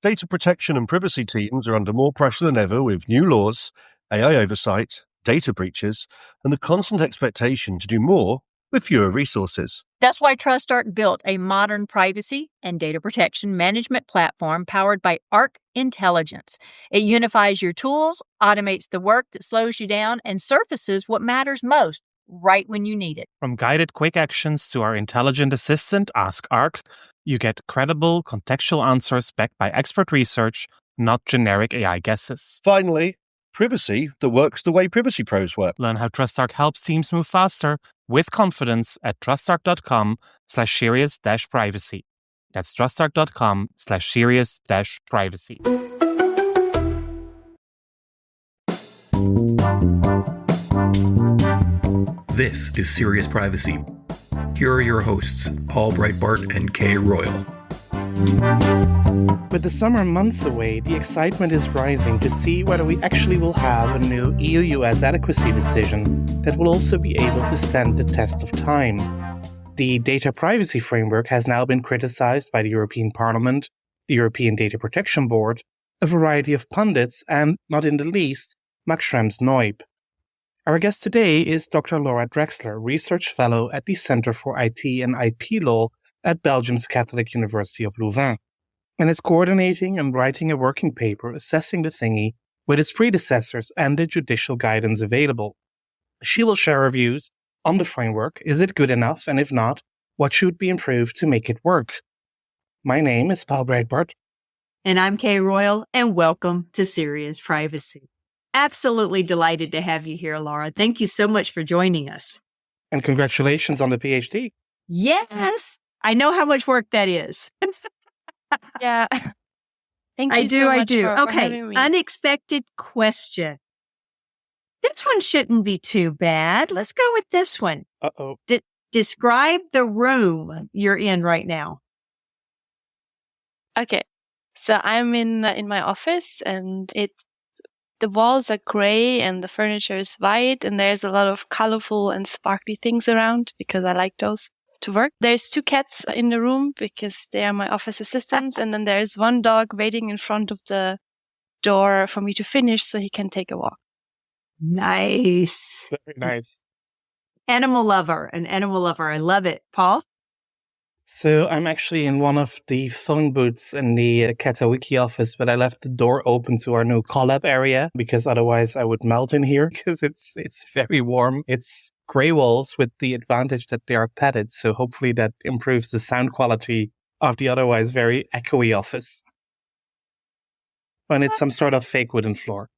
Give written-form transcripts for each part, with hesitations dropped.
Data protection and privacy teams are under more pressure than ever with new laws, AI oversight, data breaches, and the constant expectation to do more with fewer resources. That's why TrustArc built a modern privacy and data protection management platform powered by Arc Intelligence. It unifies your tools, automates the work that slows you down, and surfaces what matters most right when you need it. From guided quick actions to our intelligent assistant, Ask Arc, you get credible, contextual answers backed by expert research, not generic AI guesses. Finally, privacy that works the way privacy pros work. Learn how TrustArc helps teams move faster with confidence at trustarc.com/serious-privacy. That's trustarc.com/serious-privacy. This is Serious Privacy. Here are your hosts, Paul Breitbart and Kay Royal. With the summer months away, the excitement is rising to see whether we actually will have a new EU-US adequacy decision that will also be able to stand the test of time. The data privacy framework has now been criticized by the European Parliament, the European Data Protection Board, a variety of pundits, and, not in the least, Max Schrems-Noip. Our guest today is Dr. Laura Drechsler, Research Fellow at the Center for IT and IP Law at Belgium's Catholic University of Louvain, and is coordinating and writing a working paper assessing the thingy with its predecessors and the judicial guidance available. She will share her views on the framework. Is it good enough? And if not, what should be improved to make it work? My name is Paul Breitbart. And I'm Kay Royal, and welcome to Serious Privacy. Absolutely delighted to have you here, Laura. Thank you so much for joining us. And congratulations on the PhD. Yes, I know how much work that is. Yeah. Thank you so much for having me. Unexpected question. This one shouldn't be too bad. Let's go with this one. Uh-oh. Describe the room you're in right now. Okay. So I'm in my office, and the walls are gray and the furniture is white, and there's a lot of colorful and sparkly things around because I like those to work. There's 2 cats in the room because they are my office assistants, and then there's 1 dog waiting in front of the door for me to finish so he can take a walk. Nice. Very nice. An animal lover. I love it. Paul? So I'm actually in one of the phone booths in the Katawiki office, but I left the door open to our new collab area because otherwise I would melt in here because it's very warm. It's gray walls with the advantage that they are padded, so hopefully that improves the sound quality of the otherwise very echoey office. And it's some sort of fake wooden floor.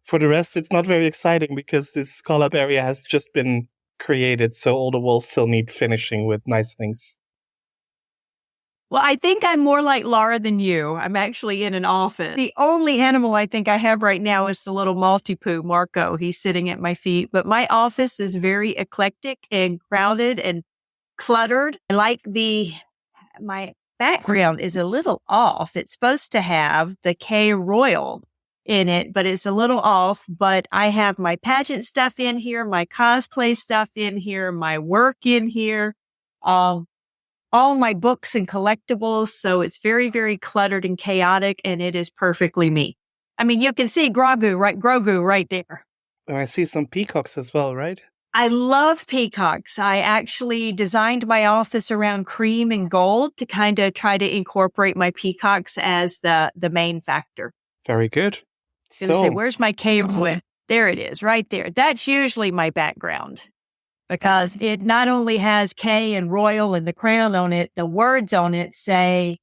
For the rest, it's not very exciting because this collab area has just been created, so all the walls still need finishing with nice things. Well, I think I'm more like Laura than you. I'm actually in an office. The only animal I think I have right now is the little Maltipoo, Marco. He's sitting at my feet. But my office is very eclectic and crowded and cluttered. My background is a little off. It's supposed to have the Kay Royal in it, but it's a little off. But I have my pageant stuff in here, my cosplay stuff in here, my work in here, all my books and collectibles. So it's very, very cluttered and chaotic, and it is perfectly me. I mean, you can see Grogu right there. And I see some peacocks as well, right? I love peacocks. I actually designed my office around cream and gold to kind of try to incorporate my peacocks as the main factor. Very good. I was going to say, where's my cave? There it is, right there. That's usually my background because it not only has K and Royal and the crown on it, the words on it say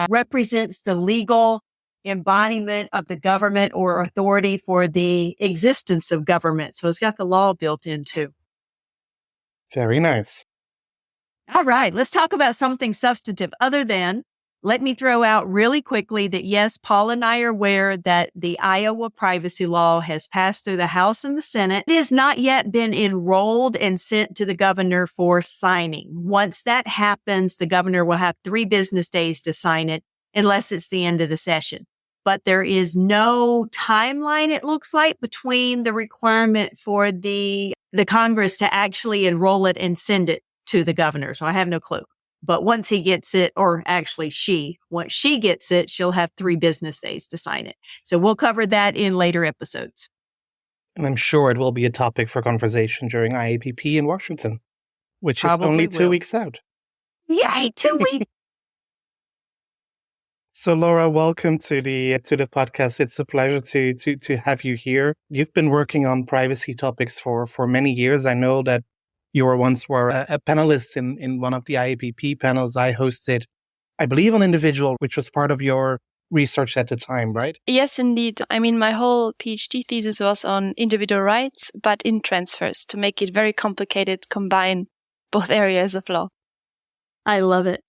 represents the legal embodiment of the government or authority for the existence of government. So it's got the law built into. Very nice. All right, let's talk about something substantive other than, let me throw out really quickly that yes, Paul and I are aware that the Iowa privacy law has passed through the House and the Senate. It has not yet been enrolled and sent to the governor for signing. Once that happens, the governor will have 3 business days to sign it unless it's the end of the session. But there is no timeline, it looks like, between the requirement for the Congress to actually enroll it and send it to the governor. So I have no clue. But once he gets it, or actually once she gets it, she'll have 3 business days to sign it. So we'll cover that in later episodes. And I'm sure it will be a topic for conversation during IAPP in Washington, which Probably is only 2 will. weeks out. Yay, 2 weeks! So, Laura, welcome to the podcast. It's a pleasure to have you here. You've been working on privacy topics for many years. I know that you once were a panelist in one of the IAPP panels I hosted, I believe on individual, which was part of your research at the time, right? Yes, indeed. I mean, my whole PhD thesis was on individual rights, but in transfers to make it very complicated, combine both areas of law. I love it.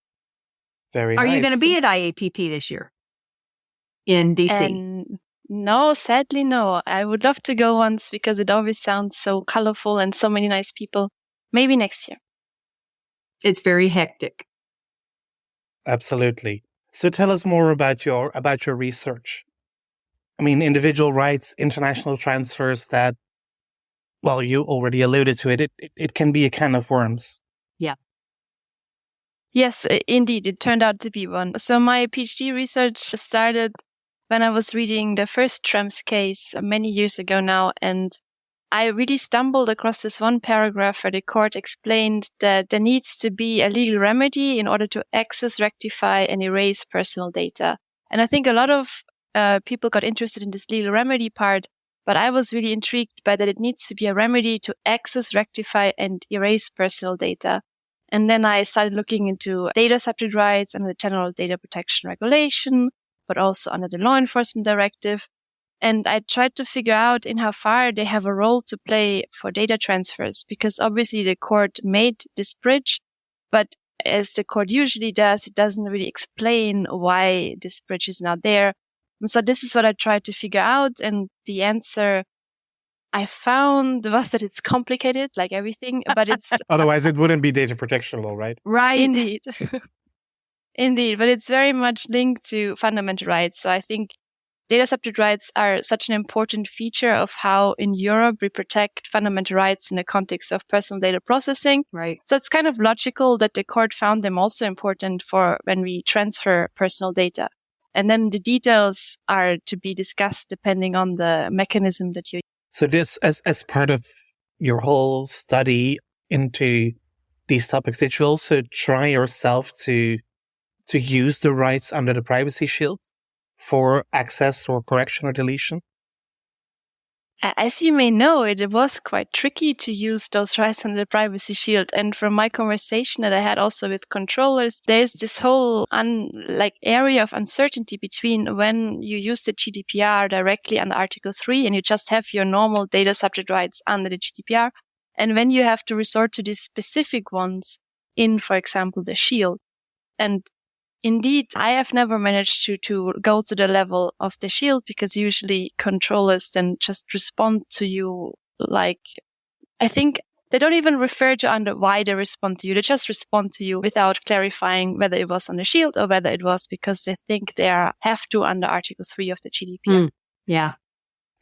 Very Are nice. you going to be at IAPP this year in DC? And no, sadly, no. I would love to go once because it always sounds so colorful and so many nice people. Maybe next year. It's very hectic. Absolutely. So tell us more about your research. I mean, individual rights, international transfers, that, well, you already alluded to it. It can be a can of worms. Yeah. Yes, indeed. It turned out to be one. So my PhD research started when I was reading the first Schrems case many years ago now. And I really stumbled across this one paragraph where the court explained that there needs to be a legal remedy in order to access, rectify, and erase personal data. And I think a lot of people got interested in this legal remedy part, but I was really intrigued by that it needs to be a remedy to access, rectify, and erase personal data. And then I started looking into data subject rights under the General Data Protection Regulation, but also under the Law Enforcement Directive. And I tried to figure out in how far they have a role to play for data transfers, because obviously the court made this bridge, but as the court usually does, it doesn't really explain why this bridge is not there. And so this is what I tried to figure out. And the answer I found was that it's complicated, like everything, but it's... Otherwise, it wouldn't be data protection law, right? Right. Indeed. Indeed, but it's very much linked to fundamental rights. So I think data subject rights are such an important feature of how in Europe we protect fundamental rights in the context of personal data processing. Right. So it's kind of logical that the court found them also important for when we transfer personal data. And then the details are to be discussed depending on the mechanism that you use. So this, as part of your whole study into these topics, did you also try yourself to use the rights under the Privacy Shield for access or correction or deletion? As you may know, it was quite tricky to use those rights under the Privacy Shield. And from my conversation that I had also with controllers, there's this whole area of uncertainty between when you use the GDPR directly under Article 3 and you just have your normal data subject rights under the GDPR, and when you have to resort to these specific ones in, for example, the Shield. And indeed, I have never managed to go to the level of the Shield, because usually controllers then just respond to you like, I think they don't even refer to under why they respond to you. They just respond to you without clarifying whether it was on the Shield or whether it was because they think they have to under Article 3 of the GDPR. Yeah.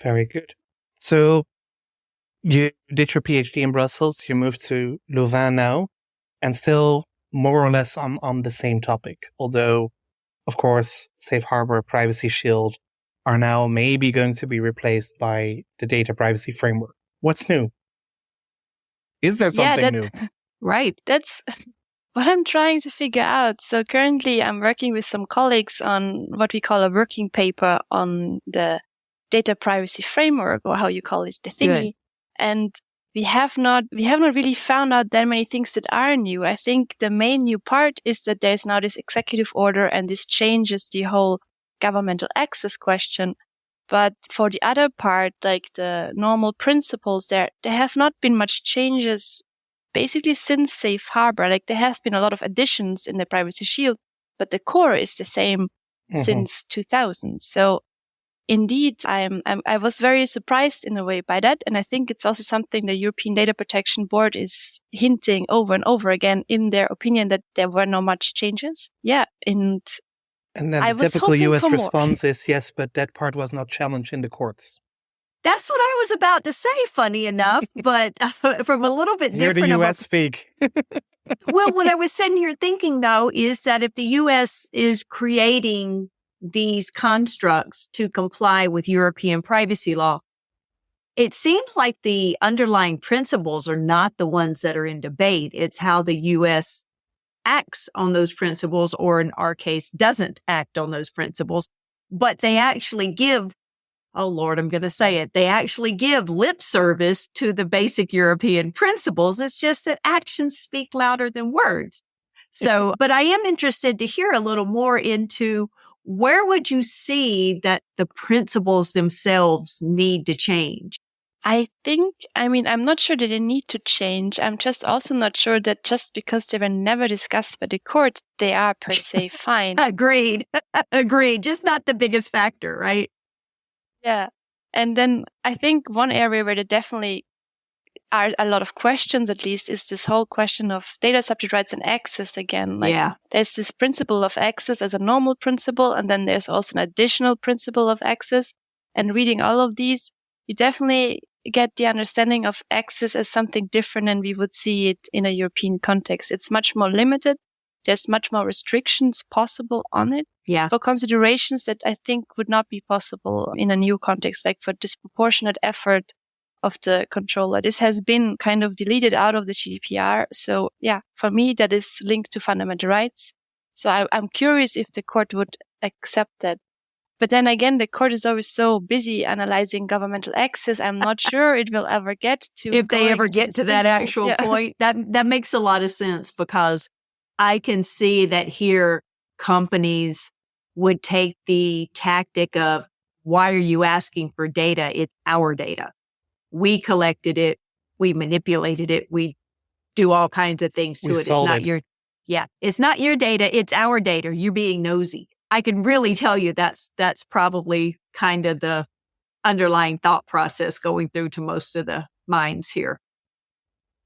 Very good. So you did your PhD in Brussels, you moved to Louvain now, and still more or less on the same topic. Although, of course, Safe Harbor, Privacy Shield are now maybe going to be replaced by the Data Privacy Framework. What's new? Is there something new? Right. That's what I'm trying to figure out. So currently I'm working with some colleagues on what we call a working paper on the Data Privacy Framework, or how you call it, the thingy. Good. And we have not really found out that many things that are new. I think the main new part is that there's now this executive order, and this changes the whole governmental access question. But for the other part, like the normal principles, there have not been much changes basically since Safe Harbor. Like there have been a lot of additions in the Privacy Shield, but the core is the same since 2000. So indeed, I was very surprised in a way by that. And I think it's also something the European Data Protection Board is hinting over and over again in their opinion, that there were not much changes. Yeah. And then I the was typical hoping US for more. response is yes, but that part was not challenged in the courts. That's what I was about to say, funny enough, but from a little bit Hear different. the US speak. Well, what I was sitting here thinking, though, is that if the U.S. is creating these constructs to comply with European privacy law, it seems like the underlying principles are not the ones that are in debate. It's how the U.S. acts on those principles, or in our case, doesn't act on those principles. But they actually give, oh Lord, I'm going to say it, they actually give lip service to the basic European principles. It's just that actions speak louder than words. So, but I am interested to hear a little more into where would you see that the principles themselves need to change? I'm not sure that they need to change. I'm just also not sure that just because they were never discussed by the court, they are per se fine. Agreed. Agreed. Just not the biggest factor, right? Yeah. And then I think one area where there definitely are a lot of questions, at least, is this whole question of data subject rights and access again. There's this principle of access as a normal principle, and then there's also an additional principle of access. And reading all of these, you definitely get the understanding of access as something different than we would see it in a European context. It's much more limited. There's much more restrictions possible on it for considerations that I think would not be possible in a new context, like for disproportionate effort of the controller. This has been kind of deleted out of the GDPR. So yeah, for me, that is linked to fundamental rights. So I'm curious if the court would accept that. But then again, the court is always so busy analyzing governmental access. I'm not sure it will ever get to. If they ever get to that actual point, that makes a lot of sense, because I can see that here companies would take the tactic of, why are you asking for data? It's our data. We collected it. We manipulated it. We do all kinds of things to it. It's not it's not your data. It's our data. You're being nosy. I can really tell you that's probably kind of the underlying thought process going through to most of the minds here,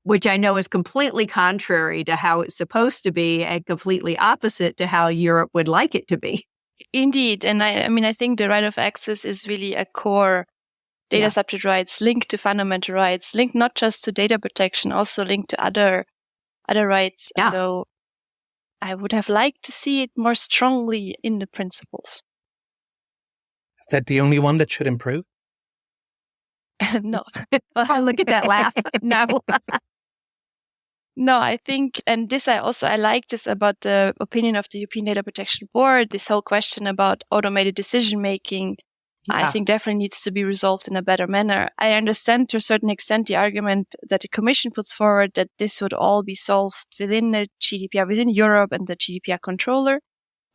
which I know is completely contrary to how it's supposed to be and completely opposite to how Europe would like it to be. Indeed. And I think the right of access is really a core data subject rights linked to fundamental rights, linked not just to data protection, also linked to other rights. Yeah. So I would have liked to see it more strongly in the principles. Is that the only one that should improve? No. Look at that laugh. No. No, I think, and this I like this about the opinion of the European Data Protection Board, this whole question about automated decision making. I think definitely needs to be resolved in a better manner. I understand to a certain extent the argument that the Commission puts forward that this would all be solved within the GDPR, within Europe and the GDPR controller.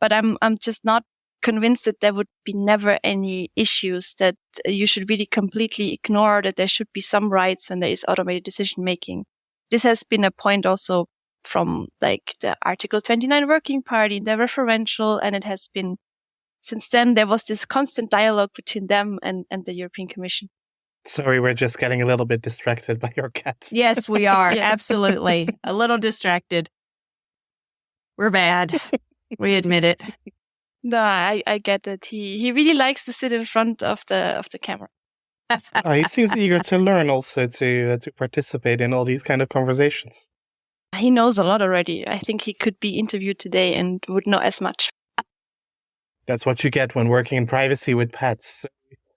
But I'm just not convinced that there would be never any issues, that you should really completely ignore that there should be some rights when there is automated decision making. This has been a point also from like the Article 29 Working Party, the referential, and it has been since then. There was this constant dialogue between them and the European Commission. Sorry, we're just getting a little bit distracted by your cat. Yes, we are. Yes. Absolutely. A little distracted. We're bad. We admit it. No, I get that. He really likes to sit in front of the camera. He seems eager to learn also to participate in all these kind of conversations. He knows a lot already. I think he could be interviewed today and would know as much. That's what you get when working in privacy with pets.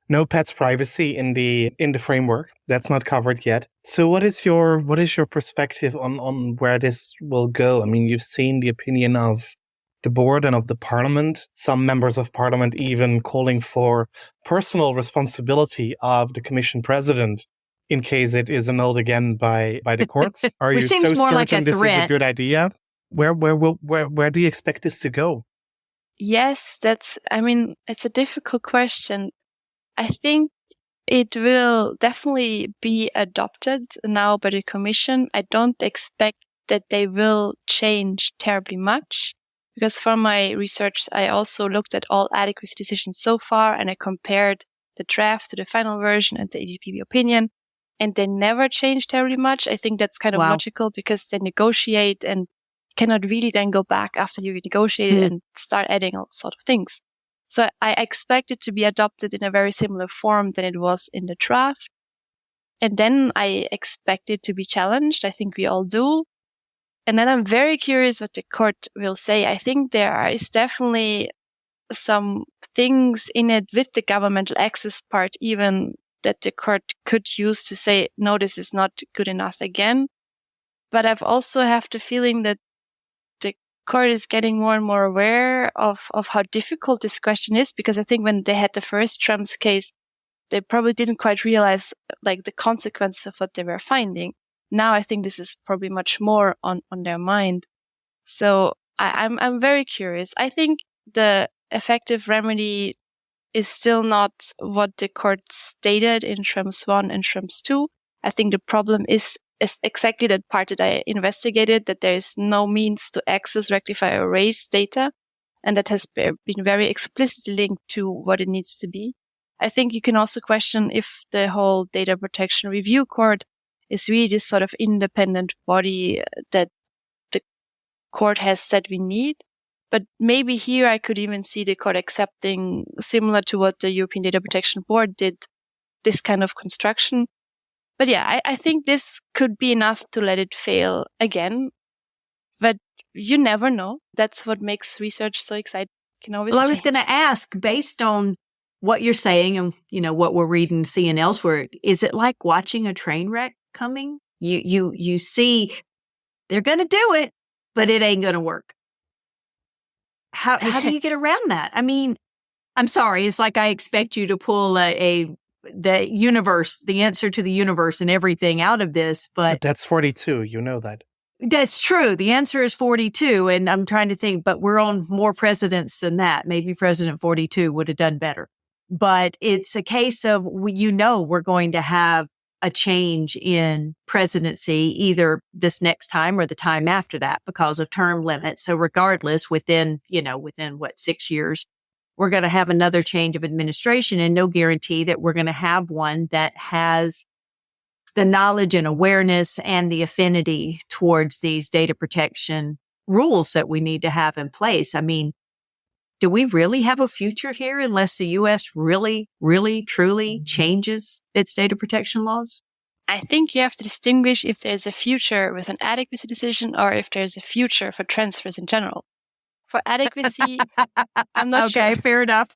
No pets privacy in the framework. That's not covered yet. So what is your perspective on where this will go? I mean, you've seen the opinion of the board and of the parliament, some members of parliament even calling for personal responsibility of the commission president in case it is annulled again by the courts. Are you so certain this is a good idea? Where do you expect this to go? Yes, it's a difficult question. I think it will definitely be adopted now by the Commission. I don't expect that they will change terribly much, because from my research, I also looked at all adequacy decisions so far, and I compared the draft to the final version and the EDPB opinion, and they never changed terribly much. I think that's kind of logical, because they negotiate and cannot really then go back after you negotiated and start adding all sort of things. So I expect it to be adopted in a very similar form than it was in the draft. And then I expect it to be challenged. I think we all do. And then I'm very curious what the court will say. I think there is definitely some things in it with the governmental access part, even that the court could use to say, no, this is not good enough again. But I've also have the feeling that the court is getting more and more aware of how difficult this question is, because I think when they had the first Trump's case, they probably didn't quite realize like the consequences of what they were finding. Now I think this is probably much more on their mind. So I'm very curious. I think the effective remedy is still not what the court stated in Schrems 1 and Schrems 2. I think the problem is exactly that part that I investigated, that there is no means to access, rectify, or erase data. And that has been very explicitly linked to what it needs to be. I think you can also question if the whole data protection review court is really this sort of independent body that the court has said we need. But maybe here I could even see the court accepting, similar to what the European Data Protection Board did, this kind of construction. But yeah, I think this could be enough to let it fail again. But you never know. That's what makes research so exciting. It can always Well, change. I was going to ask, based on what you're saying and, what we're reading, seeing elsewhere, is it like watching a train wreck coming? You see they're going to do it, but it ain't going to work. How do you get around that? I mean, I'm sorry. It's like I expect you to pull the universe, the answer to the universe and everything out of this, but that's 42. You know that. That's true. The answer is 42. And I'm trying to think, but we're on more presidents than that. Maybe President 42 would have done better. But it's a case of, we're going to have a change in presidency either this next time or the time after that because of term limits. So regardless, within 6 years, we're going to have another change of administration, and no guarantee that we're going to have one that has the knowledge and awareness and the affinity towards these data protection rules that we need to have in place. I mean, do we really have a future here unless the U.S. really, really, truly changes its data protection laws? I think you have to distinguish if there's a future with an adequacy decision or if there's a future for transfers in general. For adequacy, I'm not sure. Okay, fair enough.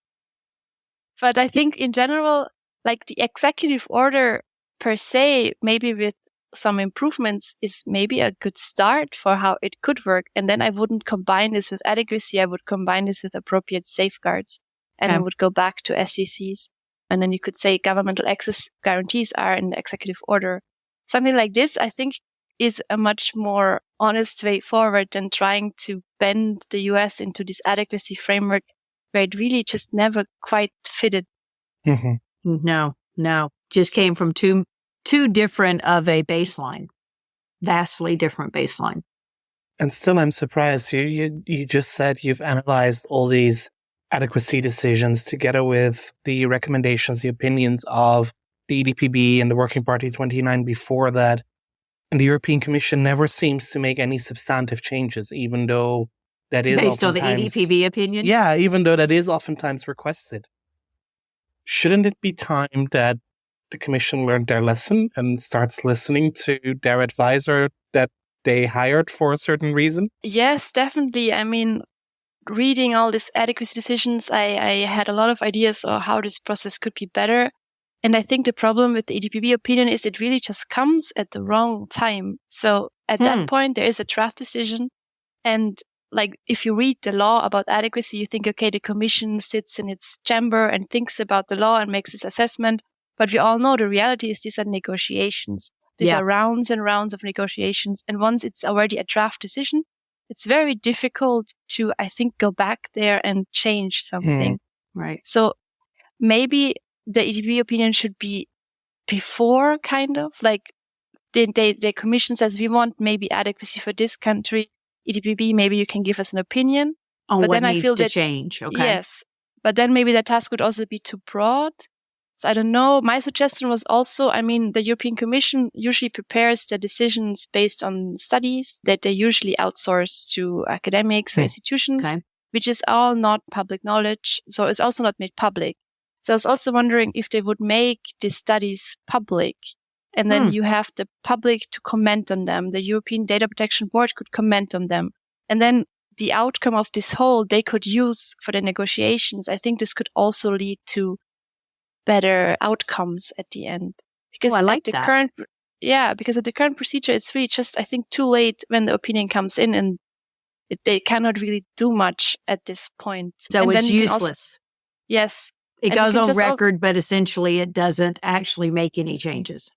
But I think in general, like the executive order per se, maybe with some improvements, is maybe a good start for how it could work. And then I wouldn't combine this with adequacy. I would combine this with appropriate safeguards. And I would go back to SECs. And then you could say governmental access guarantees are in the executive order. Something like this, I think, is a much more honest way forward than trying to bend the US into this adequacy framework where it really just never quite fitted. Mm-hmm. No. Just came from too different of a baseline. Vastly different baseline. And still, I'm surprised. You just said you've analyzed all these adequacy decisions together with the recommendations, the opinions of the EDPB and the Working Party 29 before that. And the European Commission never seems to make any substantive changes, even though that is based on the EDPB opinion? Yeah, even though that is oftentimes requested. Shouldn't it be time that the Commission learned their lesson and starts listening to their advisor that they hired for a certain reason? Yes, definitely. I mean, reading all these adequacy decisions, I had a lot of ideas on how this process could be better. And I think the problem with the EDPB opinion is it really just comes at the wrong time. So at that point, there is a draft decision. And like, if you read the law about adequacy, you think, okay, the Commission sits in its chamber and thinks about the law and makes its assessment. But we all know the reality is these are negotiations. These are rounds and rounds of negotiations. And once it's already a draft decision, it's very difficult to, I think, go back there and change something. Right. So maybe the EDPB opinion should be before, kind of, like the Commission says, we want maybe adequacy for this country. EDPB, maybe you can give us an opinion. On but what then I needs feel to that, change. Okay. Yes. But then maybe the task would also be too broad. So I don't know. My suggestion was also, I mean, the European Commission usually prepares the decisions based on studies that they usually outsource to academics or institutions, which is all not public knowledge. So it's also not made public. So I was also wondering if they would make these studies public And then you have the public to comment on them. The European Data Protection Board could comment on them. And then the outcome of this whole they could use for the negotiations. I think this could also lead to better outcomes at the end. Because I like at the that. because at the current procedure, it's really just, I think, too late when the opinion comes in, and they cannot really do much at this point. So and it's then useless. Yes. It And goes you on can just record, but essentially it doesn't actually make any changes.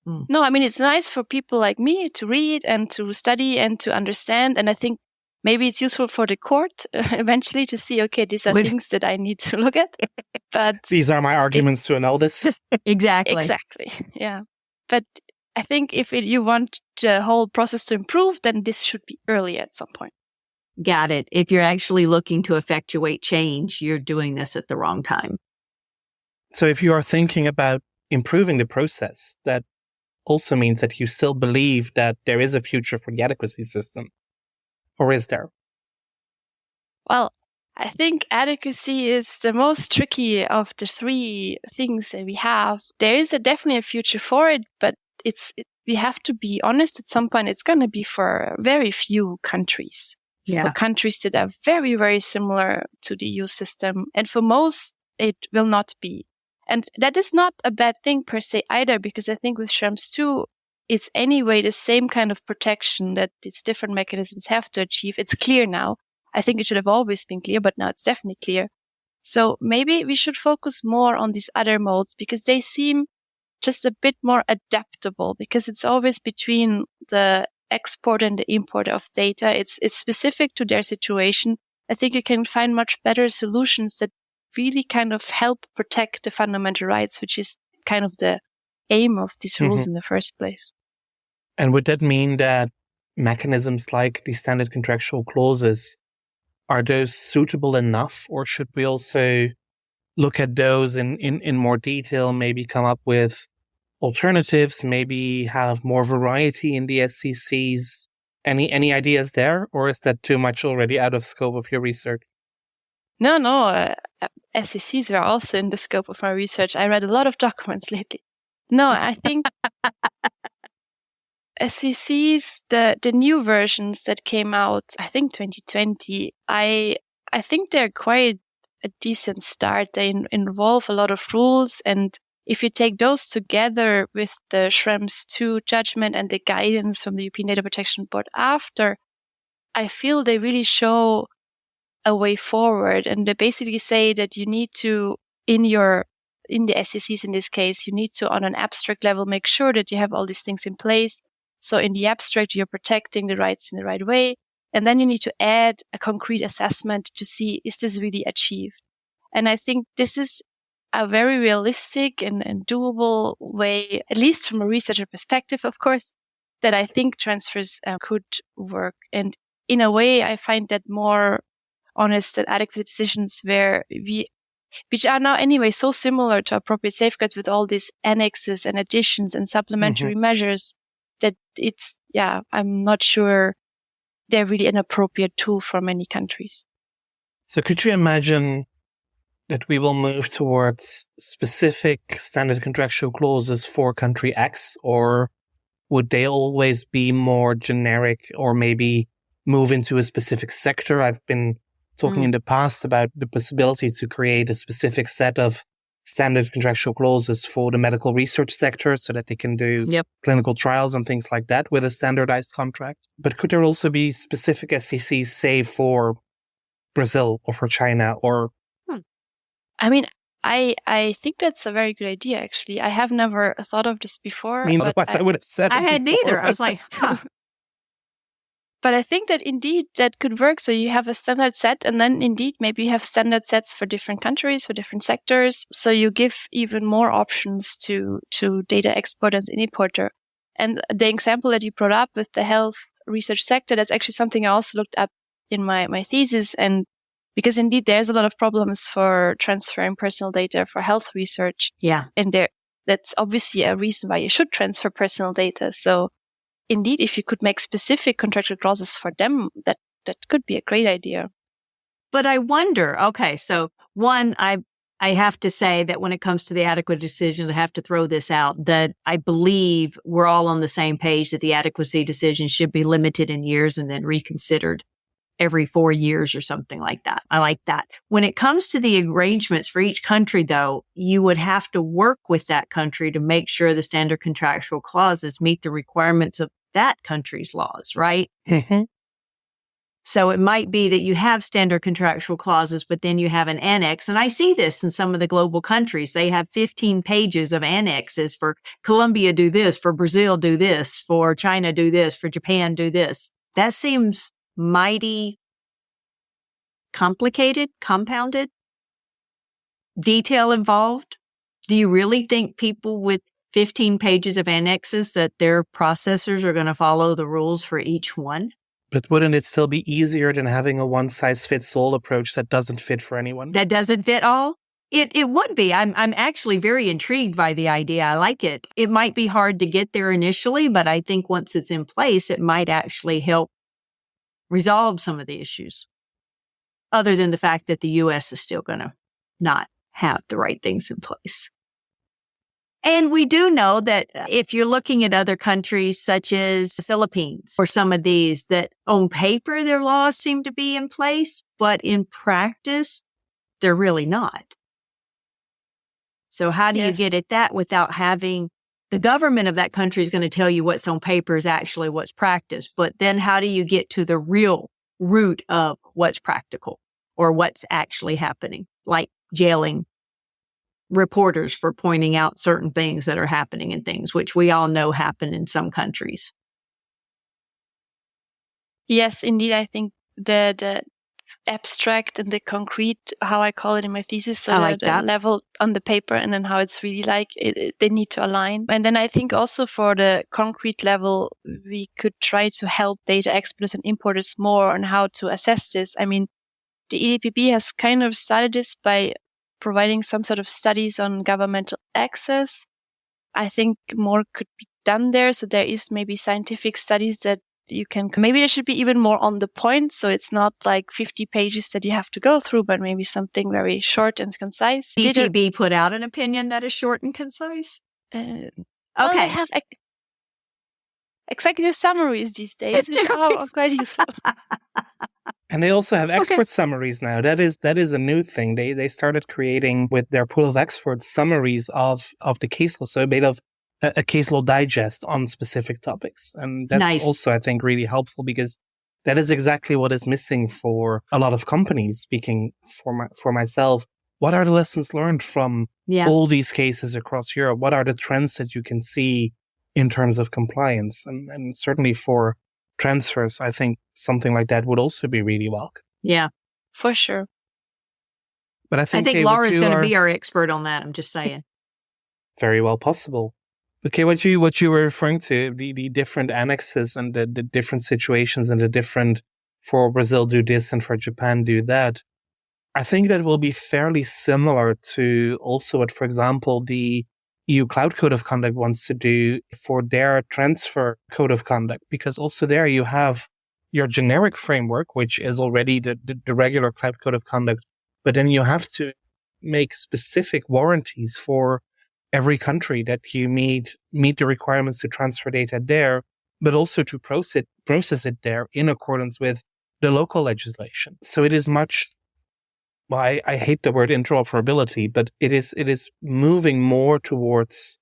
No, I mean, it's nice for people like me to read and to study and to understand. And I think maybe it's useful for the court eventually to see, okay, these are things that I need to look at. But these are my arguments to annul this. Exactly. Yeah. But I think if you want the whole process to improve, then this should be early at some point. Got it. If you're actually looking to effectuate change, you're doing this at the wrong time. So if you are thinking about improving the process, that also means that you still believe that there is a future for the adequacy system. Or is there? Well, I think adequacy is the most tricky of the three things that we have. There is definitely a future for it, but we have to be honest, at some point it's going to be for very few countries. Yeah. For countries that are very, very similar to the EU system. And for most, it will not be. And that is not a bad thing per se either, because I think with Schrems 2, it's anyway the same kind of protection that these different mechanisms have to achieve. It's clear now. I think it should have always been clear, but now it's definitely clear. So maybe we should focus more on these other modes because they seem just a bit more adaptable, because it's always between the export and the import of data. It's specific to their situation. I think you can find much better solutions that really kind of help protect the fundamental rights, which is kind of the aim of these rules in the first place. And would that mean that mechanisms like the standard contractual clauses, are those suitable enough, or should we also look at those in more detail, maybe come up with alternatives, maybe have more variety in the SCCs? Any ideas there, or is that too much already out of scope of your research? No, SCCs are also in the scope of my research. I read a lot of documents lately. No, I think SCCs, the new versions that came out, I think 2020, I think they're quite a decent start. They involve a lot of rules, and if you take those together with the Schrems 2 judgment and the guidance from the European Data Protection Board after, I feel they really show a way forward. And they basically say that you need to, in the SCCs in this case, you need to, on an abstract level, make sure that you have all these things in place. So in the abstract, you're protecting the rights in the right way. And then you need to add a concrete assessment to see, is this really achieved? And I think this is a very realistic and doable way, at least from a researcher perspective, of course, that I think transfers could work. And in a way, I find that more honest and adequate decisions which are now anyway so similar to appropriate safeguards with all these annexes and additions and supplementary measures that I'm not sure they're really an appropriate tool for many countries. So could you imagine that we will move towards specific standard contractual clauses for country X, or would they always be more generic, or maybe move into a specific sector? I've been talking in the past about the possibility to create a specific set of standard contractual clauses for the medical research sector so that they can do clinical trials and things like that with a standardized contract. But could there also be specific SCCs, say, for Brazil or for China or... I mean, I think that's a very good idea, actually. I have never thought of this before. I would have said I had neither. I was like, But I think that indeed that could work. So you have a standard set, and then indeed maybe you have standard sets for different countries, for different sectors. So you give even more options to data exporter and importer. And the example that you brought up with the health research sector, that's actually something I also looked up in my thesis. And because indeed there's a lot of problems for transferring personal data for health research. Yeah. And that's obviously a reason why you should transfer personal data. So indeed, if you could make specific contractual clauses for them, that could be a great idea. But I wonder, okay, so one, I I have to say that when it comes to the adequate decisions, I have to throw this out, that I believe we're all on the same page that the adequacy decision should be limited in years and then reconsidered every 4 years or something like that. I like that. When it comes to the arrangements for each country, though, you would have to work with that country to make sure the standard contractual clauses meet the requirements of that country's laws, right? Mm-hmm. So it might be that you have standard contractual clauses, but then you have an annex. And I see this in some of the global countries. They have 15 pages of annexes for Colombia do this, for Brazil do this, for China do this, for Japan do this. That seems mighty complicated, compounded, detail involved. Do you really think people with 15 pages of annexes that their processors are going to follow the rules for each one? But wouldn't it still be easier than having a one-size-fits-all approach that doesn't fit for anyone? That doesn't fit all? It would be. I'm actually very intrigued by the idea. I like it. It might be hard to get there initially, but I think once it's in place, it might actually help resolve some of the issues. Other than the fact that the U.S. is still going to not have the right things in place. And we do know that if you're looking at other countries such as the Philippines or some of these, that on paper their laws seem to be in place, but in practice, they're really not. So how do you get at that without having the government of that country is going to tell you what's on paper is actually what's practiced. But then how do you get to the real root of what's practical or what's actually happening, like jailing reporters for pointing out certain things that are happening and things which we all know happen in some countries. Yes, indeed. I think the abstract and the concrete, how I call it in my thesis, so the level on the paper and then how it's really like, they need to align. And then I think also for the concrete level, we could try to help data exporters and importers more on how to assess this. I mean, the EDPB has kind of started this by providing some sort of studies on governmental access. I think more could be done there. So there is maybe scientific studies that you can, maybe there should be even more on the point. So it's not like 50 pages that you have to go through, but maybe something very short and concise. EDPB put out an opinion that is short and concise? Well, they have executive summaries these days, which are quite useful. And they also have expert summaries now. That is a new thing. They started creating with their pool of experts summaries of the case law. So a bit of a case law digest on specific topics. And that's also, I think, really helpful because that is exactly what is missing for a lot of companies. Speaking for myself, what are the lessons learned from all these cases across Europe? What are the trends that you can see in terms of compliance? And certainly for transfers, I think something like that would also be really welcome. Yeah, for sure. But I think Laura's going to be our expert on that. I'm just saying. Very well possible. Okay, what you were referring to, the different annexes and the different situations and the different, for Brazil do this and for Japan do that. I think that will be fairly similar to also what, for example, the EU Cloud Code of Conduct wants to do for their transfer code of conduct, because also there you have your generic framework, which is already the regular Cloud Code of Conduct, but then you have to make specific warranties for every country that you meet the requirements to transfer data there, but also to process it there in accordance with the local legislation. So it is much, well, I hate the word interoperability, but it is moving more towards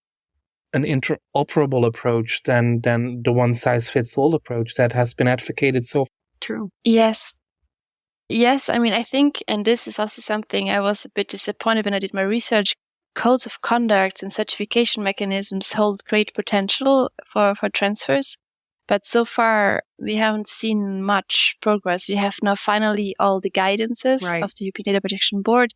an interoperable approach than the one-size-fits-all approach that has been advocated so far. True. Yes. I mean, I think, and this is also something I was a bit disappointed when I did my research, codes of conduct and certification mechanisms hold great potential for transfers. But so far, we haven't seen much progress. We have now finally all the guidances of the European Data Protection Board.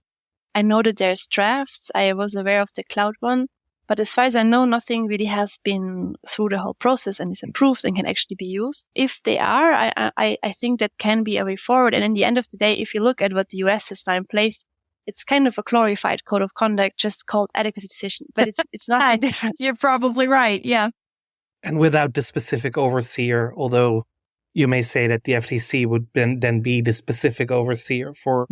I know that there's drafts. I was aware of the cloud one. But as far as I know, nothing really has been through the whole process and is approved and can actually be used. If they are, I think that can be a way forward. And in the end of the day, if you look at what the US has now in place, it's kind of a glorified code of conduct, just called adequacy decision. But it's nothing different. You're probably right. Yeah. And without the specific overseer, although you may say that the FTC would then be the specific overseer for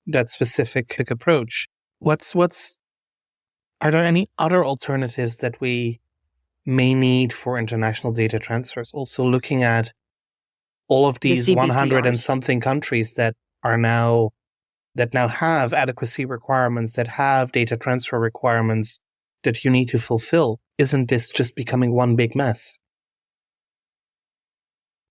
that specific approach. Are there any other alternatives that we may need for international data transfers? Also looking at all of these 100 and something countries that now have adequacy requirements, that have data transfer requirements that you need to fulfill. Isn't this just becoming one big mess?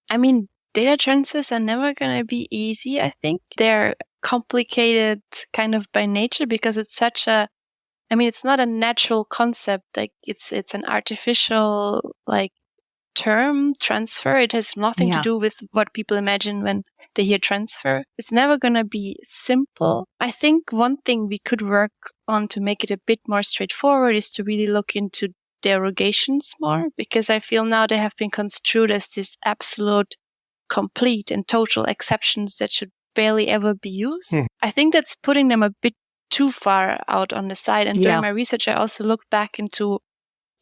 I mean, data transfers are never going to be easy. I think they're complicated kind of by nature because it's it's not a natural concept. Like it's an artificial term, transfer. It has nothing to do with what people imagine when they hear transfer. It's never going to be simple. I think one thing we could work on to make it a bit more straightforward is to really look into derogations more, because I feel now they have been construed as this absolute, complete and total exceptions that should barely ever be used. I think that's putting them a bit too far out on the side. And during my research, I also looked back into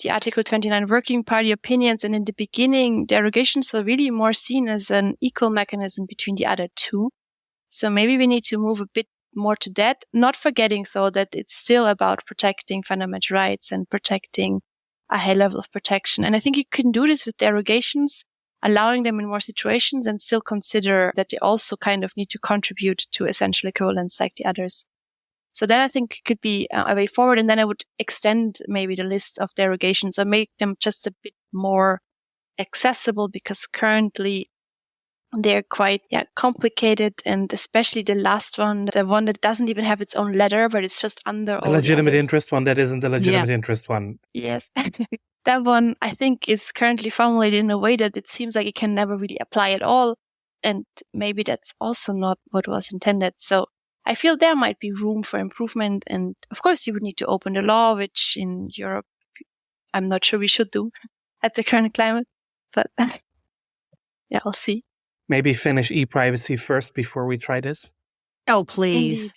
the Article 29 Working Party opinions. And in the beginning, derogations are really more seen as an equal mechanism between the other two. So maybe we need to move a bit more to that, not forgetting, though, that it's still about protecting fundamental rights and protecting a high level of protection. And I think you can do this with derogations, allowing them in more situations and still consider that they also kind of need to contribute to essential equivalence like the others. So that I think could be a way forward. And then I would extend maybe the list of derogations or make them just a bit more accessible, because currently they're quite complicated. And especially the last one, the one that doesn't even have its own letter, but it's just under the legitimate interest one that isn't the legitimate interest one. Yes. That one, I think, is currently formulated in a way that it seems like it can never really apply at all. And maybe that's also not what was intended. So I feel there might be room for improvement. And of course, you would need to open the law, which in Europe, I'm not sure we should do at the current climate. But I'll see. Maybe finish e-privacy first before we try this? Oh, please. Indeed.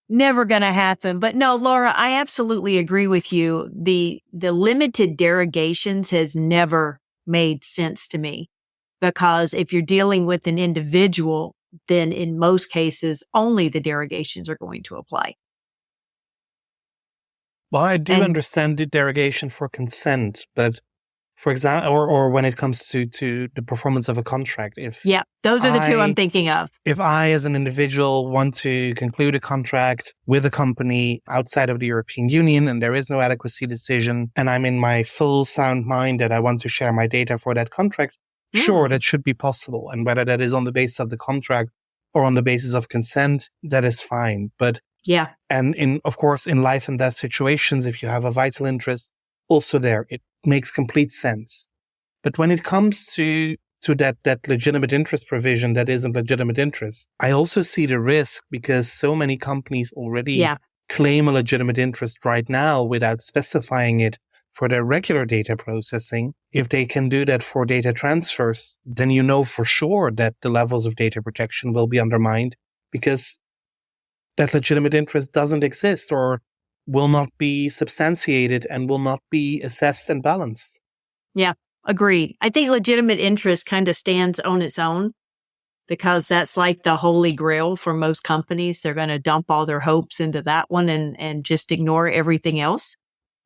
Never going to happen. But no, Laura, I absolutely agree with you. The limited derogations has never made sense to me, because if you're dealing with an individual, then in most cases, only the derogations are going to apply. Well, I do understand the derogation for consent, but for example, or when it comes to the performance of a contract, those are the two I'm thinking of. If I, as an individual, want to conclude a contract with a company outside of the European Union and there is no adequacy decision, and I'm in my full sound mind that I want to share my data for that contract, sure, that should be possible. And whether that is on the basis of the contract or on the basis of consent, that is fine. But and of course, in life and death situations, if you have a vital interest, also there, it makes complete sense. But when it comes to that legitimate interest provision that isn't legitimate interest, I also see the risk, because so many companies already claim a legitimate interest right now without specifying it for their regular data processing. If they can do that for data transfers, then you know for sure that the levels of data protection will be undermined, because that legitimate interest doesn't exist or will not be substantiated and will not be assessed and balanced. Yeah, agreed. I think legitimate interest kind of stands on its own, because that's like the holy grail for most companies. They're going to dump all their hopes into that one and just ignore everything else.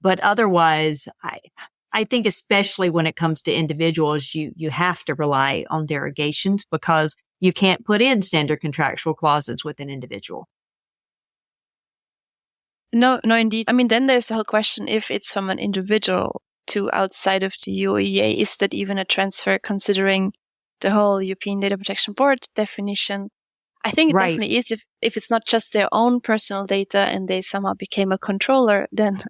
But otherwise, I think especially when it comes to individuals, you have to rely on derogations, because you can't put in standard contractual clauses with an individual. No, indeed. I mean, then there's the whole question, if it's from an individual to outside of the UEA, is that even a transfer considering the whole European Data Protection Board definition? I think it definitely is. If it's not just their own personal data and they somehow became a controller, then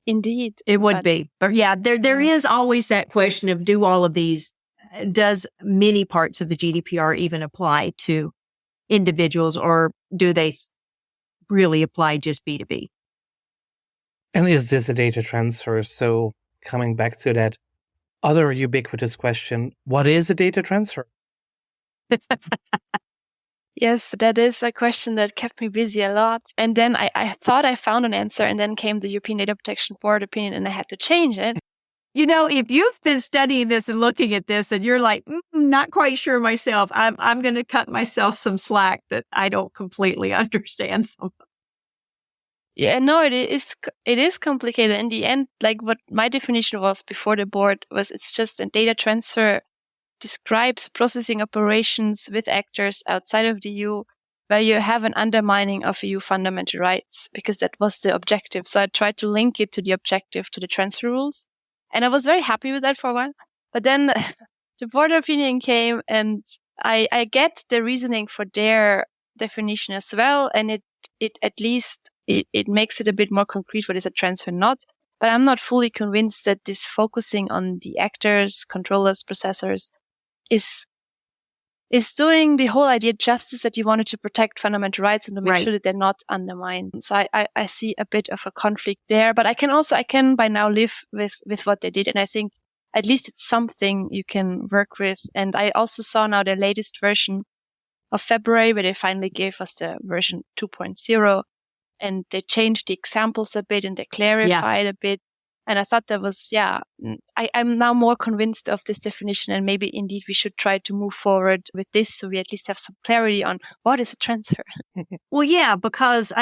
indeed. It would be. But there is always that question of, does many parts of the GDPR even apply to individuals, or do they really apply just B2B? And is this a data transfer? So coming back to that other ubiquitous question, what is a data transfer? Yes, that is a question that kept me busy a lot. And then I thought I found an answer, and then came the European Data Protection Board opinion, and I had to change it. You know, if you've been studying this and looking at this and you're like, not quite sure myself, I'm going to cut myself some slack that I don't completely understand. Yeah, no, it is complicated. In the end, like what my definition was before the board was, it's just a data transfer describes processing operations with actors outside of the EU where you have an undermining of EU fundamental rights, because that was the objective. So I tried to link it to the objective, to the transfer rules. And I was very happy with that for a while. But then the board opinion came, and I get the reasoning for their definition as well. And it at least it makes it a bit more concrete what is a transfer not. But I'm not fully convinced that this focusing on the actors, controllers, processors is doing the whole idea justice, that you wanted to protect fundamental rights and to make sure that they're not undermined. So I see a bit of a conflict there, but I can by now live with what they did. And I think at least it's something you can work with. And I also saw now the latest version of February, where they finally gave us the version 2.0, and they changed the examples a bit and they clarified a bit. And I thought that was, I'm now more convinced of this definition, and maybe indeed we should try to move forward with this so we at least have some clarity on what is a transfer. Well, yeah, because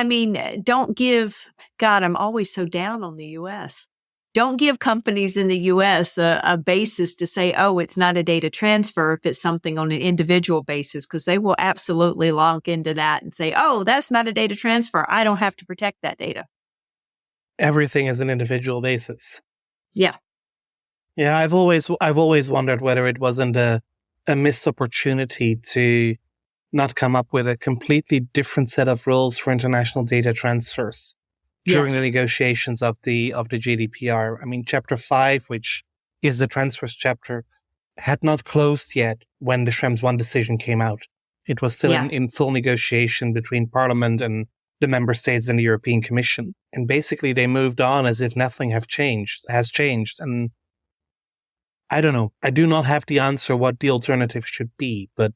don't give, God, I'm always so down on the U.S. Don't give companies in the U.S. a basis to say, oh, it's not a data transfer if it's something on an individual basis, because they will absolutely lock into that and say, oh, that's not a data transfer. I don't have to protect that data. Everything is an individual basis. Yeah. Yeah, I've always wondered whether it wasn't a missed opportunity to not come up with a completely different set of rules for international data transfers during the negotiations of the GDPR. I mean, Chapter 5, which is the transfers chapter, had not closed yet when the Schrems 1 decision came out. It was still in full negotiation between Parliament and the member states and the European Commission. And basically they moved on as if nothing has changed. And I don't know. I do not have the answer what the alternative should be, but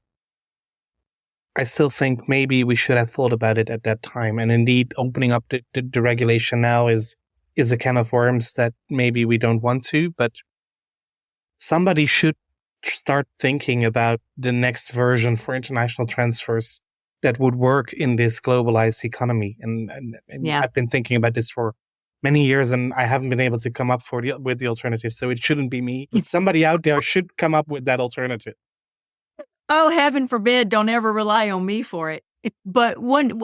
I still think maybe we should have thought about it at that time. And indeed, opening up the regulation now is a can of worms that maybe we don't want to, but somebody should start thinking about the next version for international transfers that would work in this globalized economy. And I've been thinking about this for many years, and I haven't been able to come up with the alternative. So it shouldn't be me. Somebody out there should come up with that alternative. Oh, heaven forbid, don't ever rely on me for it. But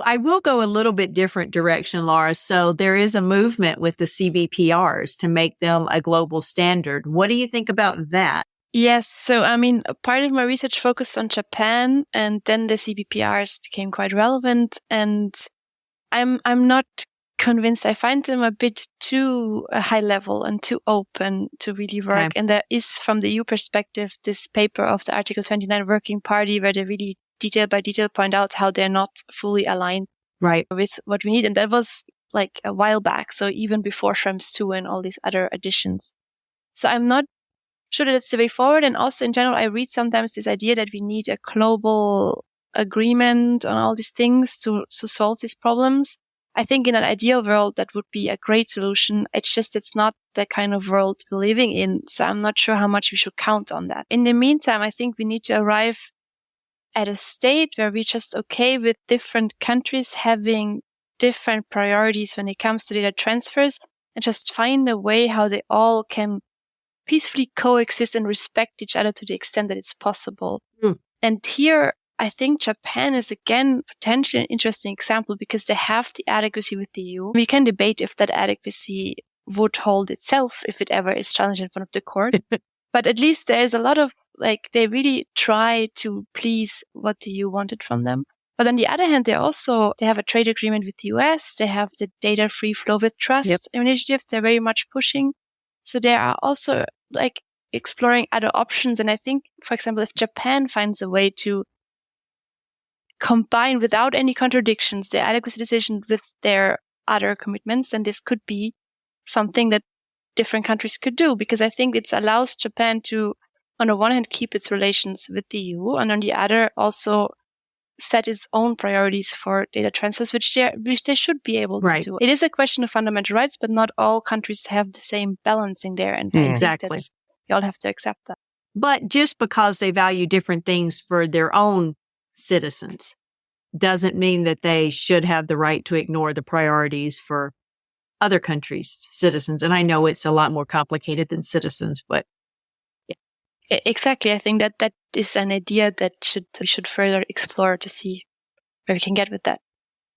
I will go a little bit different direction, Laura. So there is a movement with the CBPRs to make them a global standard. What do you think about that? Yes. So, part of my research focused on Japan, and then the CBPRs became quite relevant, and I'm not convinced. I find them a bit too high level and too open to really work. Okay. And there is, from the EU perspective, this paper of the Article 29 Working Party where they really detail by detail point out how they're not fully aligned with what we need. And that was like a while back. So even before Schrems 2 and all these other additions. So I'm not sure that it's the way forward. And also in general, I read sometimes this idea that we need a global agreement on all these things to solve these problems. I think in an ideal world, that would be a great solution. It's not the kind of world we're living in. So I'm not sure how much we should count on that. In the meantime, I think we need to arrive at a state where we're just okay with different countries having different priorities when it comes to data transfers, and just find a way how they all can peacefully coexist and respect each other to the extent that it's possible. And here, I think Japan is again potentially an interesting example because they have the adequacy with the EU. We can debate if that adequacy would hold itself if it ever is challenged in front of the court. But at least there is a lot of, they really try to please what the EU wanted from them. But on the other hand, they have a trade agreement with the US. They have the data free flow with trust initiative. They're very much pushing. So they are also exploring other options. And I think, for example, if Japan finds a way to combine without any contradictions the adequacy decision with their other commitments, then this could be something that different countries could do, because I think it allows Japan to, on the one hand, keep its relations with the EU, and on the other, also set its own priorities for data transfers, which they should be able to do. It is a question of fundamental rights, but not all countries have the same balancing there. And exactly. You all have to accept that. But just because they value different things for their own citizens doesn't mean that they should have the right to ignore the priorities for other countries' citizens. And I know it's a lot more complicated than citizens, but exactly. I think that is an idea that we should further explore to see where we can get with that.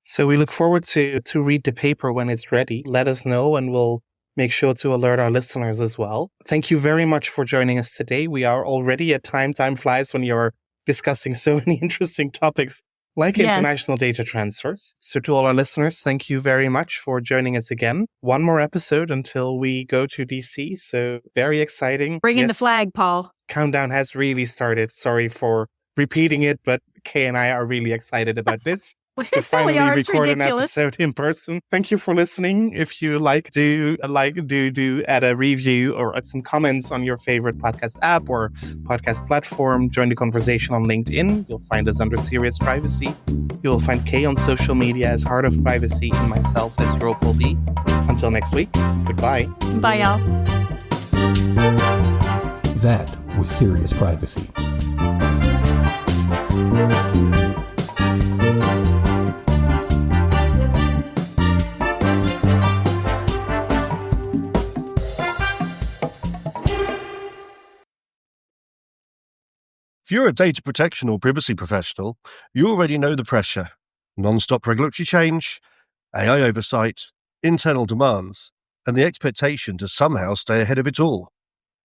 So we look forward to read the paper when it's ready. Let us know and we'll make sure to alert our listeners as well. Thank you very much for joining us today. We are already at time. Time flies when you're discussing so many interesting topics like international data transfers. So to all our listeners, thank you very much for joining us again. One more episode until we go to DC. So very exciting. Bring in the flag, Paul. Countdown has really started. Sorry for repeating it, but Kay and I are really excited about this. To finally record an episode in person. Thank you for listening. If you do add a review or add some comments on your favorite podcast app or podcast platform. Join the conversation on LinkedIn. You'll find us under Serious Privacy. You will find Kay on social media as Heart of Privacy and myself as Europol B. Until next week, goodbye. Bye, y'all. That was Serious Privacy. If you're a data protection or privacy professional, you already know the pressure. Non-stop regulatory change, AI oversight, internal demands, and the expectation to somehow stay ahead of it all.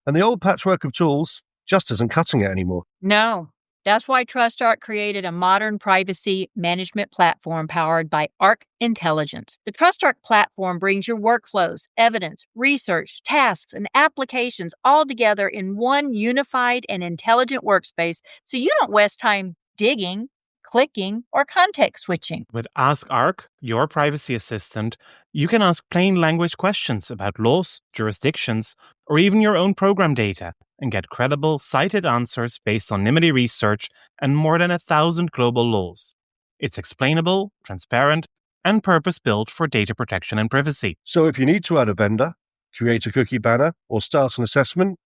And the old patchwork of tools just isn't cutting it anymore. No. That's why TrustArc created a modern privacy management platform powered by Arc Intelligence. The TrustArc platform brings your workflows, evidence, research, tasks, and applications all together in one unified and intelligent workspace so you don't waste time digging, clicking, or context switching. With Ask Arc, your privacy assistant, you can ask plain language questions about laws, jurisdictions, or even your own program data, and get credible, cited answers based on NIMBY research and more than 1,000 global laws. It's explainable, transparent, and purpose-built for data protection and privacy. So if you need to add a vendor, create a cookie banner, or start an assessment,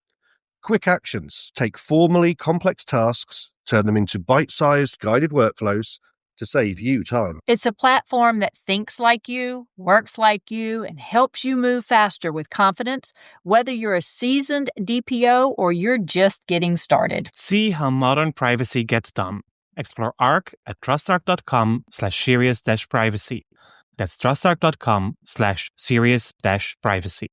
quick actions take formally complex tasks, turn them into bite-sized guided workflows to save you time. It's a platform that thinks like you, works like you, and helps you move faster with confidence, whether you're a seasoned DPO or you're just getting started. See how modern privacy gets done. Explore Arc at trustarc.com/serious-privacy. That's trustarc.com/serious-privacy.